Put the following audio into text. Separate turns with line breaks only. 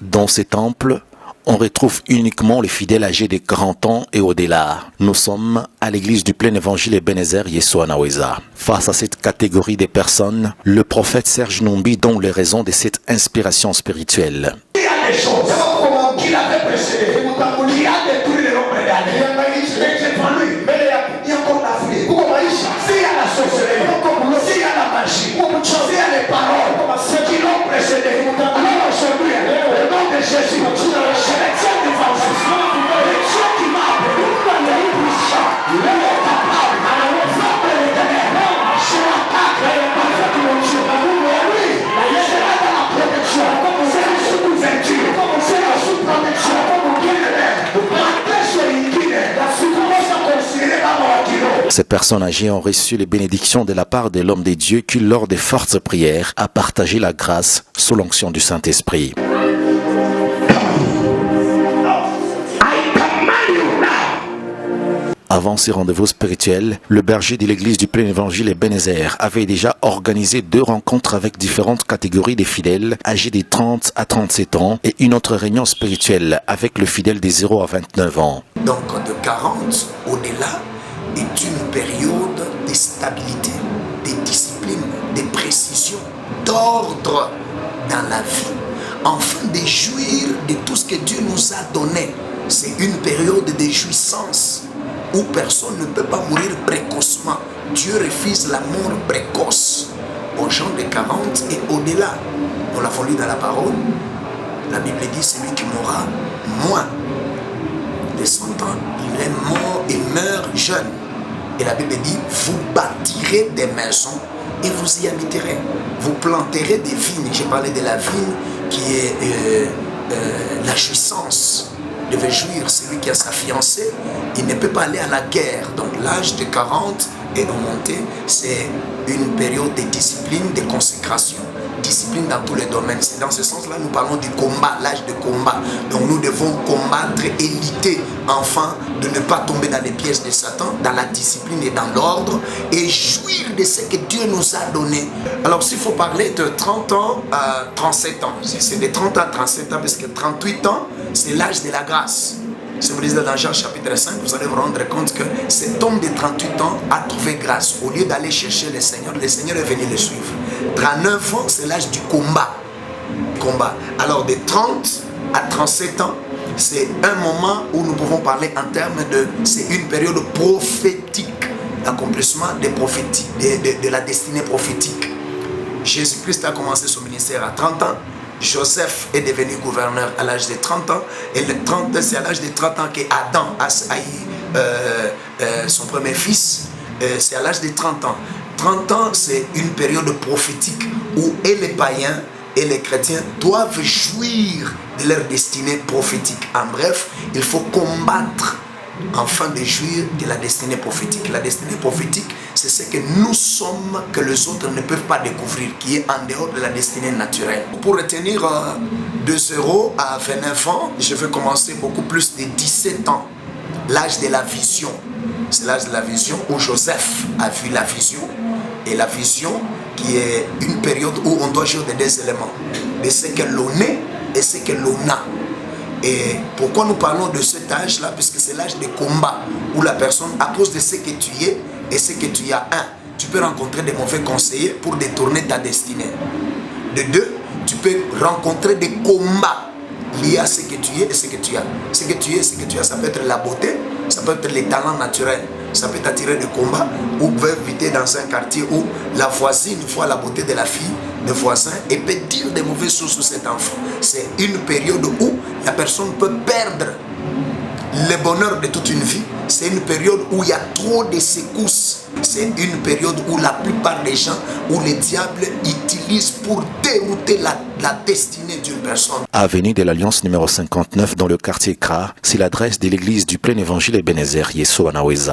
Dans ces temples, on retrouve uniquement les fidèles âgés de 40 ans et au-delà. Nous sommes à l'église du plein évangile Ebenezer Yeshua Naweza. Face à cette catégorie de personnes, le prophète Serge Numbi donne les raisons de cette inspiration spirituelle.
Il y a des choses qu'il avait précédées, qui a détruit le nombre d'années. Mais devant lui, il y a encore la vie. S'il y a la sorcellerie, s'il y a la magie, s'il y a les paroles qui l'ont précédé, alors aujourd'hui, au nom de Jésus, je retiens devant vous. Le Dieu qui m'a appelé, il est puissant, il est capable, l'homme de l'éternel, je l'attaque avec mon Dieu. Et lui, il sera dans la protection, c'est la sous-ouverture, c'est la sous-protection,
Ces personnes âgées ont reçu les bénédictions de la part de l'homme de Dieu qui, lors des fortes prières, a partagé la grâce sous l'onction du Saint-Esprit. Avant ces rendez-vous spirituels, le berger de l'église du plein évangile Ebenezer avait déjà organisé 2 rencontres avec différentes catégories de fidèles âgés de 30 à 37 ans et une autre réunion spirituelle avec le fidèle de 0 à 29 ans.
Donc de 40 au-delà est une période de stabilité, de discipline, de précision, d'ordre dans la vie, afin de jouir de tout ce que Dieu nous a donné. C'est une période de jouissance où personne ne peut pas mourir précocement. Dieu refuse la mort précoce aux gens de 40 et au-delà. Nous l'avons lu dans la parole. La Bible dit, celui qui mourra moins de 100 ans, il est mort, il meurt jeune. Et la Bible dit, vous bâtirez des maisons et vous y habiterez. Vous planterez des vignes. J'ai parlé de la vigne qui est la jouissance. Devait jouir celui qui a sa fiancée, il ne peut pas aller à la guerre. Donc l'âge de 40 et remonter, c'est une période de discipline, de consécration, discipline dans tous les domaines. C'est dans ce sens-là nous parlons du combat, l'âge de combat. Donc nous devons combattre et lutter afin de ne pas tomber dans les pièges de Satan, dans la discipline et dans l'ordre, et jouir de ce que Dieu nous a donné. Alors s'il faut parler de 30 ans à 37 ans, c'est de 30 à 37 ans, parce que 38 ans, c'est l'âge de la grâce. Si vous lisez dans Jean chapitre 5, vous allez vous rendre compte que cet homme de 38 ans a trouvé grâce. Au lieu d'aller chercher le Seigneur est venu le suivre. 39 ans, c'est l'âge du combat. Alors de 30 à 37 ans, c'est un moment où nous pouvons parler en termes de... C'est une période prophétique, l'accomplissement des prophéties, de la destinée prophétique. Jésus-Christ a commencé son ministère à 30 ans. Joseph est devenu gouverneur à l'âge de 30 ans. Et c'est à l'âge de 30 ans qu'Adam a eu son premier fils. C'est à l'âge de 30 ans. 30 ans, c'est une période prophétique où et les païens et les chrétiens doivent jouir de leur destinée prophétique. En bref, il faut combattre afin de jouir de la destinée prophétique. La destinée prophétique, c'est ce que nous sommes, que les autres ne peuvent pas découvrir, qui est en dehors de la destinée naturelle. Pour retenir de 0 à 29 ans, je vais commencer beaucoup plus de 17 ans. L'âge de la vision. C'est l'âge de la vision où Joseph a vu la vision. Et la vision qui est une période où on doit jouer de 2 éléments. De ce que l'on est et ce que l'on a. Et pourquoi nous parlons de cet âge-là? Puisque c'est l'âge de combat où la personne, à cause de ce que tu es et ce que tu as, tu peux rencontrer des mauvais conseillers pour détourner ta destinée. De 2, tu peux rencontrer des combats liés à ce que tu es et ce que tu as. Ce que tu es et ce que tu as, ça peut être la beauté, ça peut être les talents naturels, ça peut t'attirer de combat, ou peut éviter dans un quartier où la voisine voit la beauté de la fille, le voisin, et peut dire des mauvaises choses sur cet enfant. C'est une période où la personne peut perdre le bonheur de toute une vie. C'est une période où il y a trop de secousses. C'est une période où la plupart des gens, où le diable utilise pour dérouter la destinée d'une personne.
Avenue de l'Alliance numéro 59 dans le quartier Kra, c'est l'adresse de l'église du plein évangile Ebenezer Yeshua Naweza.